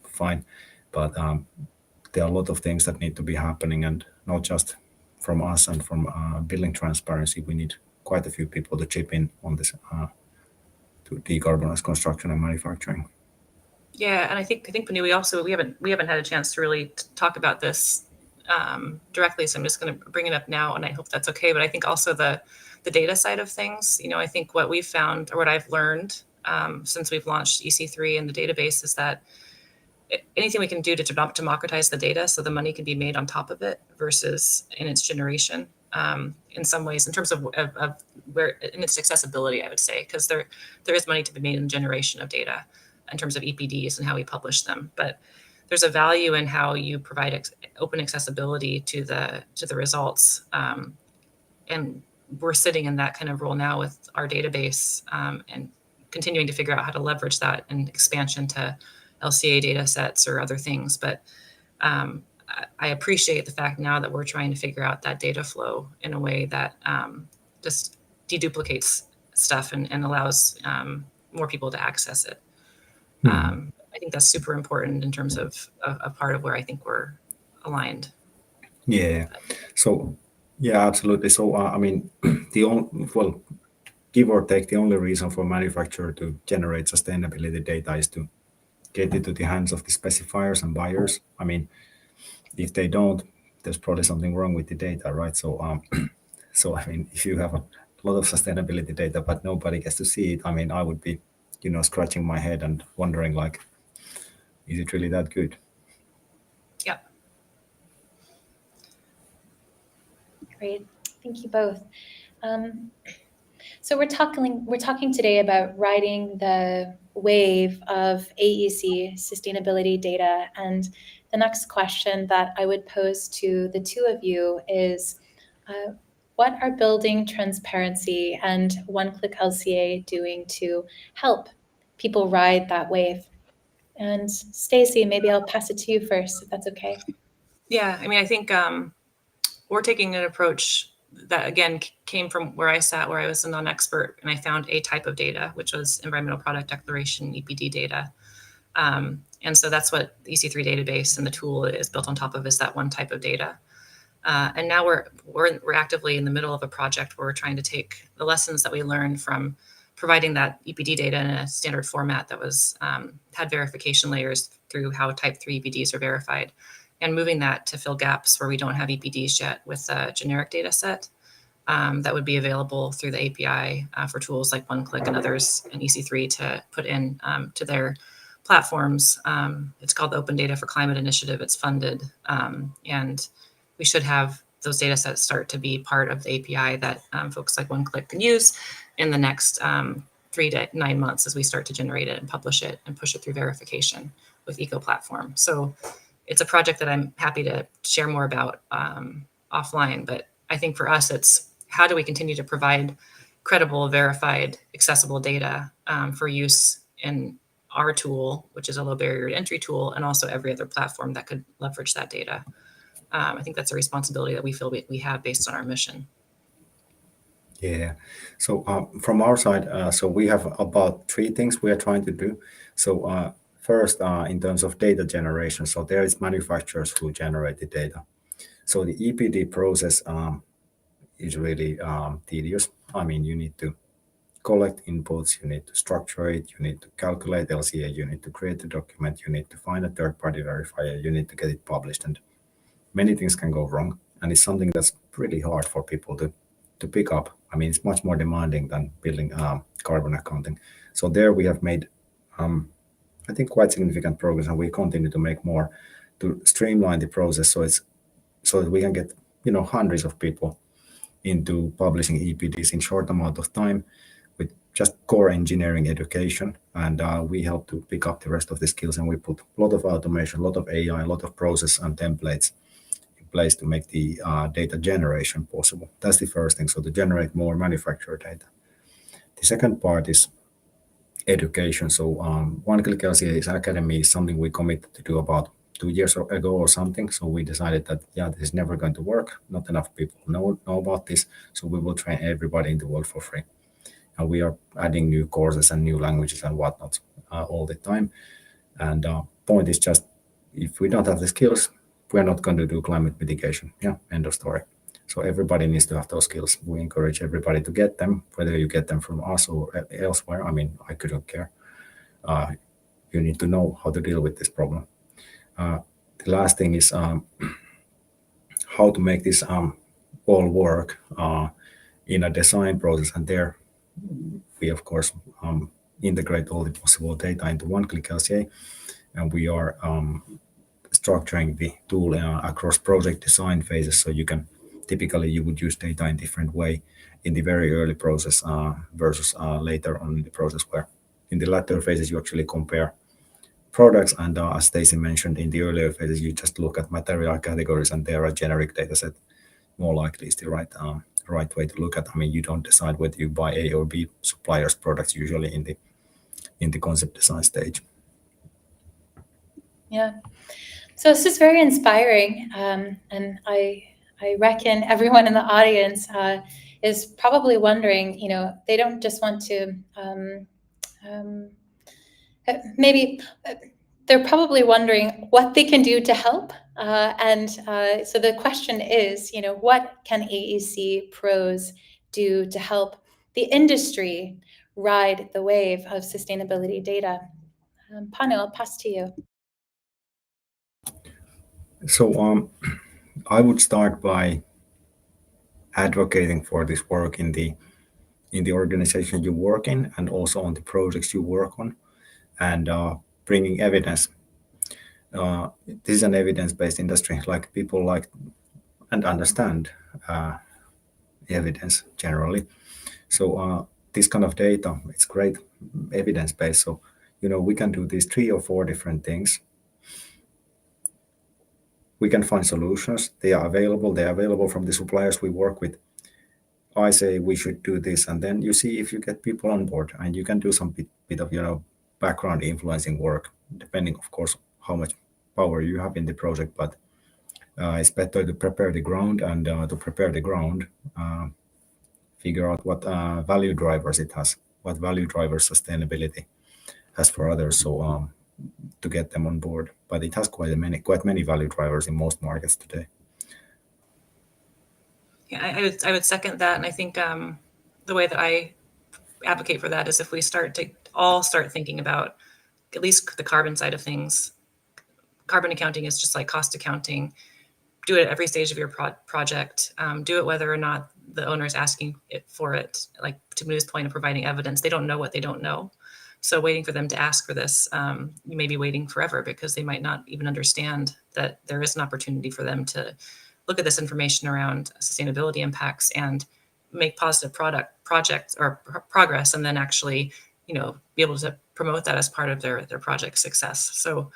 fine, but there are a lot of things that need to be happening, and not just from us and from building transparency. We need quite a few people to chip in on this to decarbonize construction and manufacturing. Yeah, and I think Panu, we haven't had a chance to really talk about this directly, so I'm just going to bring it up now, and I hope that's okay. But I think also the data side of things, I think what we've found, or what I've learned since we've launched EC3 and the database, is that anything we can do to democratize the data so the money can be made on top of it versus in its generation, in some ways, in terms of where in its accessibility, I would say, because there is money to be made in generation of data in terms of EPDs and how we publish them, but there's a value in how you provide open accessibility to the results, and we're sitting in that kind of role now with our database, and continuing to figure out how to leverage that and expansion to LCA data sets or other things. But I appreciate the fact now that we're trying to figure out that data flow in a way that just deduplicates stuff and allows more people to access it. I think that's super important in terms of a part of where I think we're aligned. Yeah. So, yeah, absolutely. So, I mean, well, give or take, the only reason for manufacturer to generate sustainability data is to get it to the hands of the specifiers and buyers. I mean, if they don't, there's probably something wrong with the data, right? So, so I mean, if you have a lot of sustainability data but nobody gets to see it, I mean, I would be, scratching my head and wondering, like, is it really that good? Yeah. Great, thank you both. So we're talking today about riding the wave of AEC sustainability data, and the next question that I would pose to the two of you is, what are building transparency and one-click LCA doing to help people ride that wave? And Stacy, maybe I'll pass it to you first, if that's okay. Yeah, I mean, I think we're taking an approach that, again, came from where I sat, where I was a non-expert, and I found a type of data, which was environmental product declaration, EPD data. And so that's what the EC3 database and the tool is built on top of, is that one type of data. And now we're actively in the middle of a project where we're trying to take the lessons that we learned from providing that EPD data in a standard format that was had verification layers through how type 3 EPDs are verified, and moving that to fill gaps where we don't have EPDs yet with a generic data set that would be available through the API for tools like OneClick and others in EC3 to put in to their platforms. It's called the Open Data for Climate Initiative. It's funded, and we should have those data sets start to be part of the API that folks like OneClick can use in the next 3 to 9 months as we start to generate it and publish it and push it through verification with Eco Platform. So it's a project that I'm happy to share more about offline, but I think for us, it's how do we continue to provide credible, verified, accessible data for use in our tool, which is a low barrier to entry tool, and also every other platform that could leverage that data. I think that's a responsibility that we feel we have based on our mission. Yeah. So from our side, so we have about 3 things we are trying to do. So first, in terms of data generation, so there is manufacturers who generate the data. So the EPD process is really tedious. I mean, you need to collect inputs, you need to structure it, you need to calculate LCA, you need to create a document, you need to find a third-party verifier, you need to get it published, and many things can go wrong. And it's something that's really hard for people to pick up. I mean, it's much more demanding than building carbon accounting. So there we have made, I think, quite significant progress, and we continue to make more to streamline the process so that we can get hundreds of people into publishing EPDs in short amount of time with just core engineering education. And we help to pick up the rest of the skills, and we put a lot of automation, a lot of AI, a lot of process and templates in place to make the data generation possible. That's the first thing, so to generate more manufacturer data. The second part is education. So One-Click LCA Academy is something we committed to do about 2 years ago or something. So we decided that, this is never going to work. Not enough people know about this. So we will train everybody in the world for free. And we are adding new courses and new languages and whatnot all the time. And point is just, if we don't have the skills, we're not going to do climate mitigation. Yeah, end of story. So everybody needs to have those skills. We encourage everybody to get them, whether you get them from us or elsewhere. I mean, I couldn't care. you need to know how to deal with this problem. The last thing is how to make this all work in a design process. And there we, of course, integrate all the possible data into one-click LCA, and we are structuring the tool across project design phases. So typically you would use data in different way in the very early process versus later on in the process, where in the latter phases you actually compare products, and as Stacy mentioned, in the earlier phases you just look at material categories, and there are generic data set more likely is the right way to look at. I mean, you don't decide whether you buy A or B suppliers' products usually in the concept design stage. Yeah. So this is very inspiring, and I reckon everyone in the audience is probably wondering, they don't just want to maybe they're probably wondering what they can do to help. So the question is, what can AEC pros do to help the industry ride the wave of sustainability data? Panu, I'll pass to you. So I would start by advocating for this work in the organization you work in, and also on the projects you work on, and bringing evidence. This is an evidence-based industry. Like, people like and understand evidence generally. So this kind of data, it's great evidence-based. So we can do these 3 or 4 different things. We can find solutions. They are available. They are available from the suppliers we work with. I say we should do this, and then you see if you get people on board, and you can do some bit of background influencing work, depending, of course, how much power you have in the project. But it's better to prepare the ground, and to prepare the ground, figure out what value drivers it has, what value drivers sustainability has for others. So to get them on board, but it has quite many value drivers in most markets today. Yeah, I would second that, and I think the way that I advocate for that is if we start thinking about at least the carbon side of things. Carbon accounting is just like cost accounting. Do it at every stage of your project. Do it whether or not the owner is asking for it. Like, to Manu's point of providing evidence, they don't know what they don't know. So waiting for them to ask for this, you may be waiting forever, because they might not even understand that there is an opportunity for them to look at this information around sustainability impacts and make positive projects or progress, and then actually, be able to promote that as part of their project success. So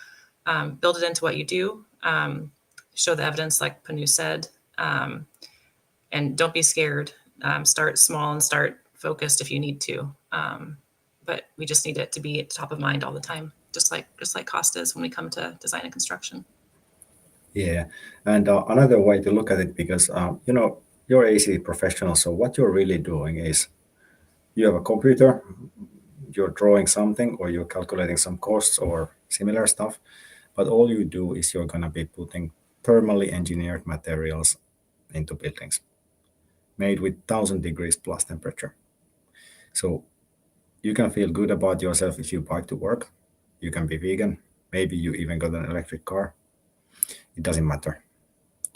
build it into what you do. Show the evidence, like Panu said, and don't be scared. Start small and start focused if you need to. But we just need it to be top of mind all the time, just like cost is when we come to design and construction. Yeah, and another way to look at it, because you're AC professional, so what you're really doing is you have a computer, you're drawing something, or you're calculating some costs or similar stuff, but all you do is you're going to be putting thermally engineered materials into buildings made with 1,000 degrees plus temperature. So you can feel good about yourself if you bike to work. You can be vegan. Maybe you even got an electric car. It doesn't matter.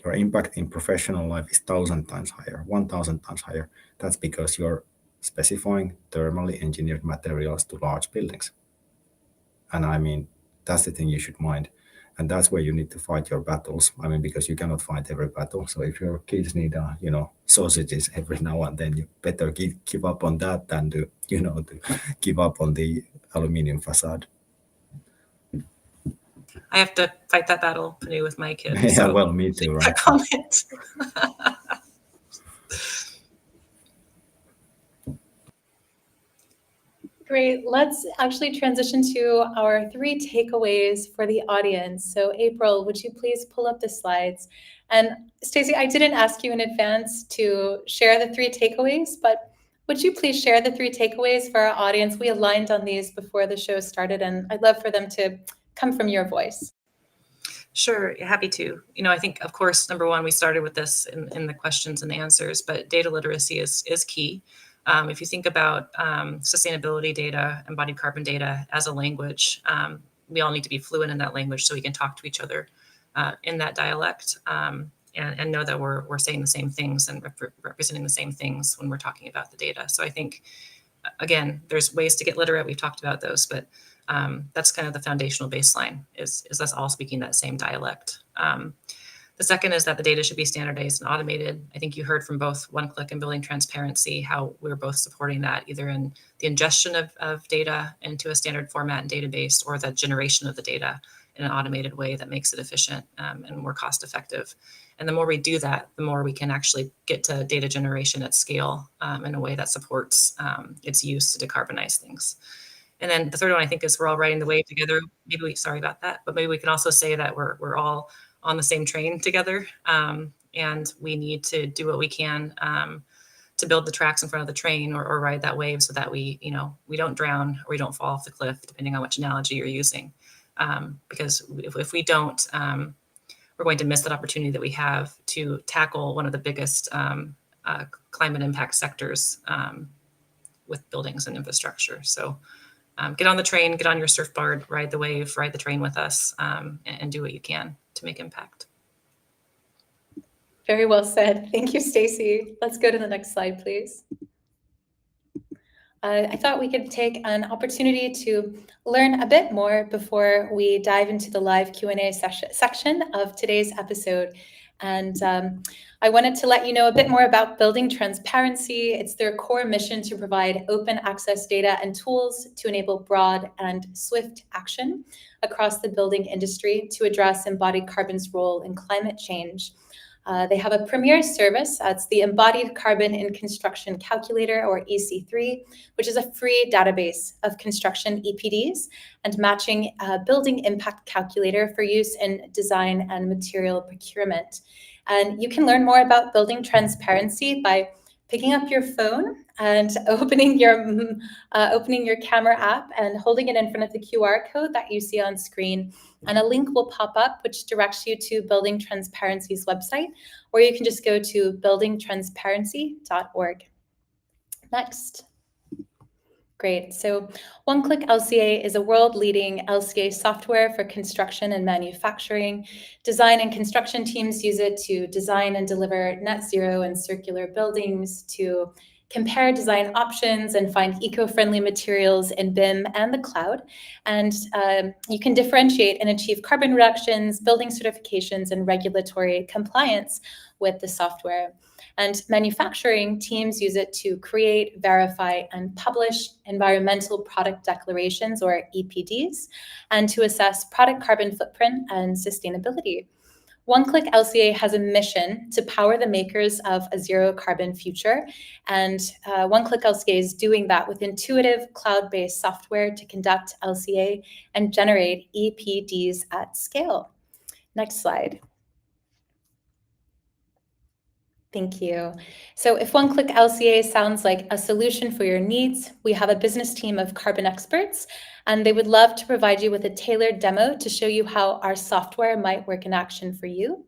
Your impact in professional life is 1,000 times higher, 1,000 times higher. That's because you're specifying thermally engineered materials to large buildings. And I mean, that's the thing you should mind. And that's where you need to fight your battles. I mean, because you cannot fight every battle. So if your kids need, sausages every now and then, you better give up on that than to give up on the aluminium facade. I have to fight that battle, Panu, with my kids. Yeah, so well, me too, right? Comment. Great. Let's actually transition to our 3 takeaways for the audience. So April, would you please pull up the slides? And Stacey, I didn't ask you in advance to share the 3 takeaways, but would you please share the 3 takeaways for our audience? We aligned on these before the show started, and I'd love for them to come from your voice. Sure, happy to. I think, of course, number one, we started with this in the questions and answers, but data literacy is key. If you think about sustainability data, embodied carbon data as a language, we all need to be fluent in that language so we can talk to each other in that dialect, and know that we're saying the same things and representing the same things when we're talking about the data. So I think, again, there's ways to get literate. We've talked about those, but that's kind of the foundational baseline is us all speaking that same dialect. The second is that the data should be standardized and automated. I think you heard from both OneClick and Building Transparency how we're both supporting that, either in the ingestion of data into a standard format and database, or the generation of the data in an automated way that makes it efficient and more cost effective. And the more we do that, the more we can actually get to data generation at scale in a way that supports its use to decarbonize things. And then the third one, I think, is we're all riding the wave together. Sorry about that, but maybe we can also say that we're all on the same train together, and we need to do what we can to build the tracks in front of the train, or ride that wave so that we don't drown or we don't fall off the cliff, depending on which analogy you're using. Because if we don't, we're going to miss that opportunity that we have to tackle one of the biggest climate impact sectors with buildings and infrastructure. So get on the train, get on your surfboard, ride the wave, ride the train with us, and do what you can to make impact. Very well said. Thank you, Stacy. Let's go to the next slide, please. I thought we could take an opportunity to learn a bit more before we dive into the live Q&A section of today's episode. And I wanted to let you know a bit more about Building Transparency. It's their core mission to provide open access data and tools to enable broad and swift action across the building industry to address embodied carbon's role in climate change. They have a premier service. It's the Embodied Carbon in Construction Calculator, or EC3, which is a free database of construction EPDs and matching building impact calculator for use in design and material procurement. And you can learn more about Building Transparency by picking up your phone and opening your camera app and holding it in front of the QR code that you see on screen. And a link will pop up which directs you to Building Transparency's website, or you can just go to buildingtransparency.org. Next. Great. So OneClick LCA is a world-leading LCA software for construction and manufacturing. Design and construction teams use it to design and deliver net zero and circular buildings, to compare design options and find eco-friendly materials in BIM and the cloud. And you can differentiate and achieve carbon reductions, building certifications, and regulatory compliance with the software. And manufacturing teams use it to create, verify, and publish environmental product declarations, or EPDs, and to assess product carbon footprint and sustainability. OneClick LCA has a mission to power the makers of a zero carbon future, and OneClick LCA is doing that with intuitive cloud-based software to conduct LCA and generate EPDs at scale. Next slide. Thank you. So if OneClick LCA sounds like a solution for your needs, we have a business team of carbon experts, and they would love to provide you with a tailored demo to show you how our software might work in action for you.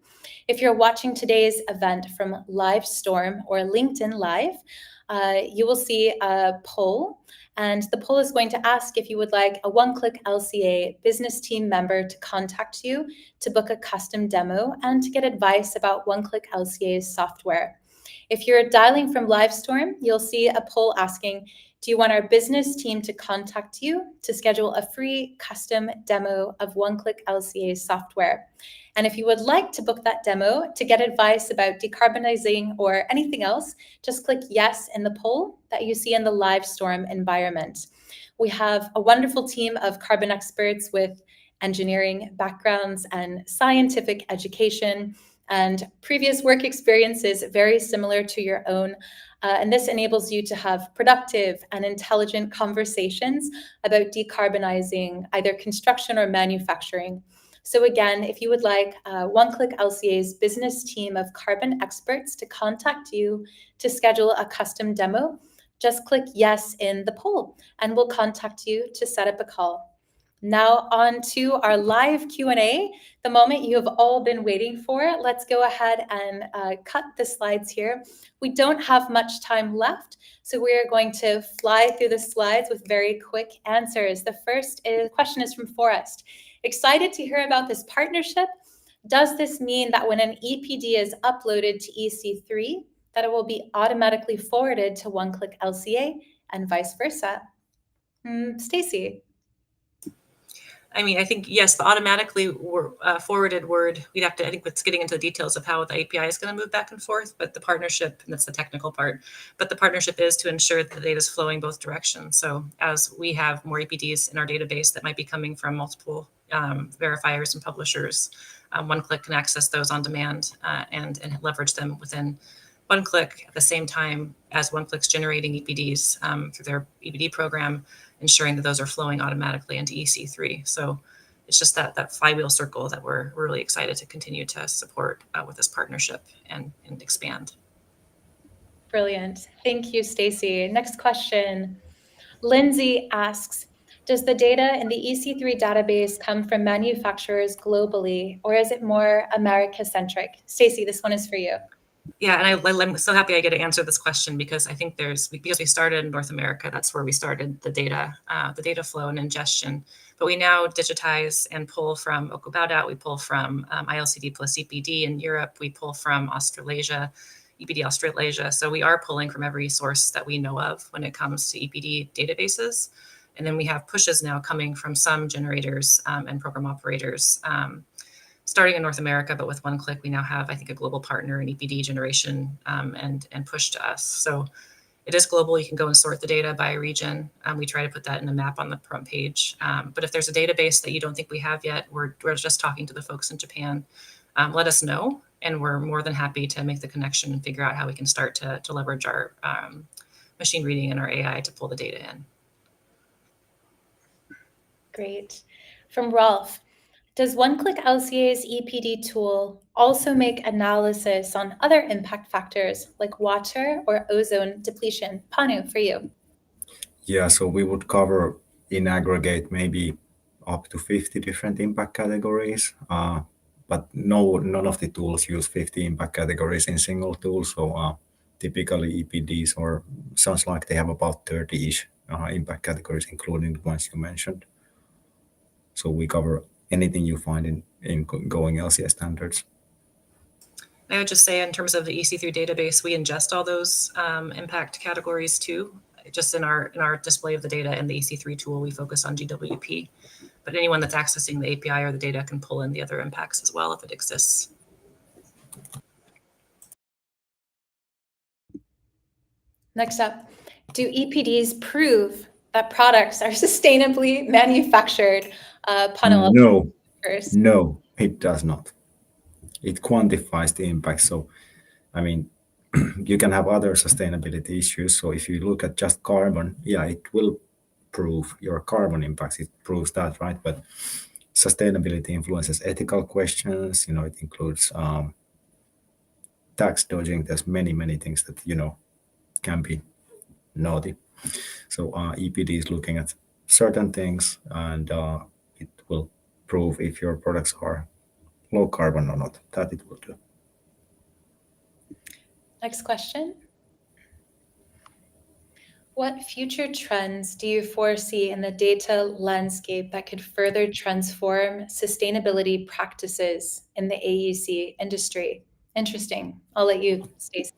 If you're watching today's event from Livestorm or LinkedIn Live, you will see a poll, and the poll is going to ask if you would like a OneClick LCA business team member to contact you to book a custom demo and to get advice about OneClick LCA's software. If you're dialing from Livestorm, you'll see a poll asking, do you want our business team to contact you to schedule a free custom demo of OneClick LCA's software? And if you would like to book that demo to get advice about decarbonizing or anything else, just click yes in the poll that you see in the Livestorm environment. We have a wonderful team of carbon experts with engineering backgrounds and scientific education and previous work experiences very similar to your own. And this enables you to have productive and intelligent conversations about decarbonizing either construction or manufacturing. So again, if you would like OneClick LCA's business team of carbon experts to contact you to schedule a custom demo, just click yes in the poll and we'll contact you to set up a call. Now on to our live Q&A, the moment you have all been waiting for. Let's go ahead and cut the slides here. We don't have much time left, so we're going to fly through the slides with very quick answers. The first question is from Forrest. Excited to hear about this partnership. Does this mean that when an EPD is uploaded to EC3, that it will be automatically forwarded to one-click LCA and vice versa? Stacy. I mean, I think, yes, the automatically forwarded word, we'd have to, I think it's getting into the details of how the API is going to move back and forth, but the partnership, and that's the technical part, but the partnership is to ensure that the data is flowing both directions. So as we have more EPDs in our database that might be coming from multiple verifiers and publishers, one-click can access those on demand and leverage them within one-click at the same time as one-click's generating EPDs through their EPD program, ensuring that those are flowing automatically into EC3. So it's just that flywheel circle that we're really excited to continue to support with this partnership and expand. Brilliant. Thank you, Stacy. Next question. Lindsay asks, does the data in the EC3 database come from manufacturers globally, or is it more America-centric? Stacy, this one is for you. Yeah, and I'm so happy I get to answer this question because I think because we started in North America, that's where we started the data flow and ingestion. But we now digitize and pull from OCOBAUDAT, we pull from ILCD plus EPD in Europe, we pull from Australasia, EPD Australasia. So we are pulling from every source that we know of when it comes to EPD databases. And then we have pushes now coming from some generators and program operators starting in North America, but with one-click, we now have, I think, a global partner in EPD generation and push to us. So it is global. You can go and sort the data by region. We try to put that in a map on the front page. But if there's a database that you don't think we have yet, we're just talking to the folks in Japan. Let us know, and we're more than happy to make the connection and figure out how we can start to leverage our machine reading and our AI to pull the data in. Great. From Rolf. Does one-click LCA's EPD tool also make analysis on other impact factors like water or ozone depletion? Panu, for you. Yeah, so we would cover in aggregate maybe up to 50 different impact categories, but none of the tools use 50 impact categories in single tool. So typically EPDs or sounds like they have about 30-ish impact categories, including the ones you mentioned. So we cover anything you find in going LCA standards. I would just say in terms of the EC3 database, we ingest all those impact categories too. Just in our display of the data in the EC3 tool, we focus on GWP. But anyone that's accessing the API or the data can pull in the other impacts as well if it exists. Next up, do EPDs prove that products are sustainably manufactured? Panu, No, first. no, it does not. It quantifies the impact. So, I mean, you can have other sustainability issues. So if you look at just carbon, yeah, it will prove your carbon impacts. It proves that, right? But sustainability influences ethical questions. It includes tax dodging. There's many things that, can be naughty. So EPD is looking at certain things, and it will prove if your products are low carbon or not. That it will do. Next question. What future trends do you foresee in the data landscape that could further transform sustainability practices in the AEC industry? Interesting. I'll let you, Stacey.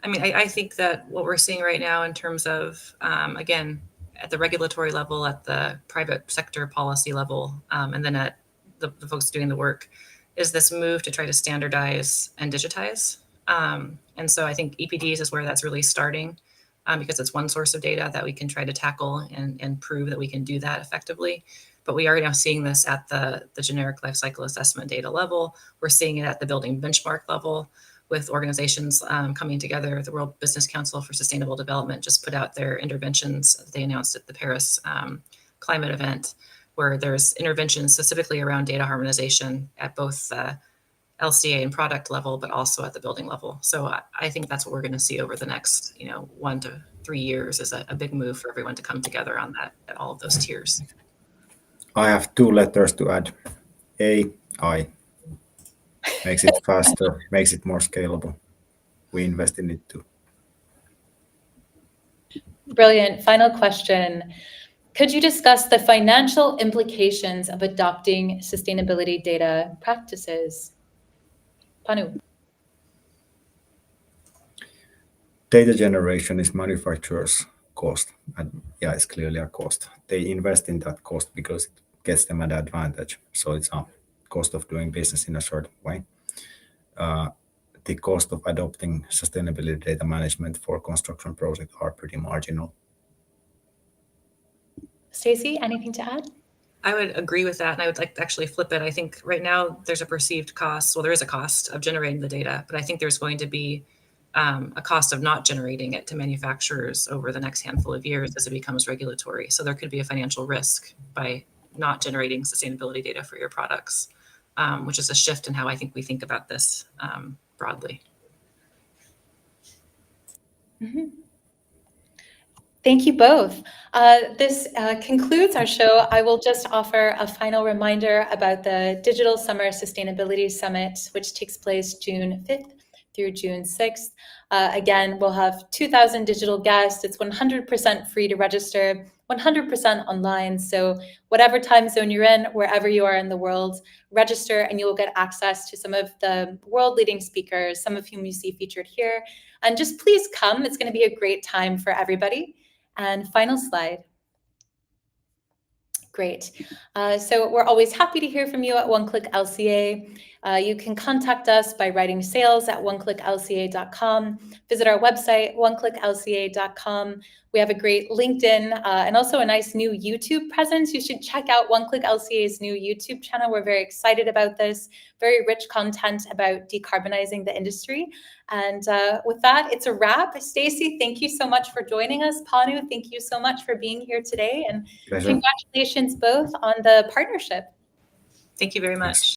I mean, I think that what we're seeing right now in terms of, again, at the regulatory level, at the private sector policy level, and then at the folks doing the work, is this move to try to standardize and digitize. And so I think EPDs is where that's really starting because it's one source of data that we can try to tackle and prove that we can do that effectively. But we are now seeing this at the generic life cycle assessment data level. We're seeing it at the building benchmark level with organizations coming together. The World Business Council for Sustainable Development just put out their interventions they announced at the Paris climate event, where there's interventions specifically around data harmonization at both LCA and product level, but also at the building level. So I think that's what we're going to see over the next 1 to 3 years is a big move for everyone to come together on that at all of those tiers. I have 2 letters to add. AI makes it faster, makes it more scalable. We invest in it too. Brilliant. Final question. Could you discuss the financial implications of adopting sustainability data practices? Panu. Data generation is manufacturers' cost, and yeah, it's clearly a cost. They invest in that cost because it gets them an advantage. So it's a cost of doing business in a certain way. The cost of adopting sustainability data management for construction projects are pretty marginal. Stacey, anything to add? I would agree with that, and I would like to actually flip it. I think right now there's a perceived cost. Well, there is a cost of generating the data, but I think there's going to be a cost of not generating it to manufacturers over the next handful of years as it becomes regulatory. So there could be a financial risk by not generating sustainability data for your products, which is a shift in how I think we think about this broadly. Mm-hmm. Thank you both. This concludes our show. I will just offer a final reminder about the Digital Summer Sustainability Summit, which takes place June 5th through June 6th. Again, we'll have 2,000 digital guests. It's 100% free to register, 100% online. So whatever time zone you're in, wherever you are in the world, register and you will get access to some of the world-leading speakers, some of whom you see featured here. And just please come. It's going to be a great time for everybody. And final slide. Great. So we're always happy to hear from you at OneClick LCA. You can contact us by writing sales@oneclicklca.com. Visit our website, oneclicklca.com. We have a great LinkedIn and also a nice new YouTube presence. You should check out OneClick LCA's new YouTube channel. We're very excited about this. Very rich content about decarbonizing the industry. And with that, it's a wrap. Stacey, thank you so much for joining us. Panu, thank you so much for being here today. And Pleasure. congratulations both on the partnership. Thank you very much.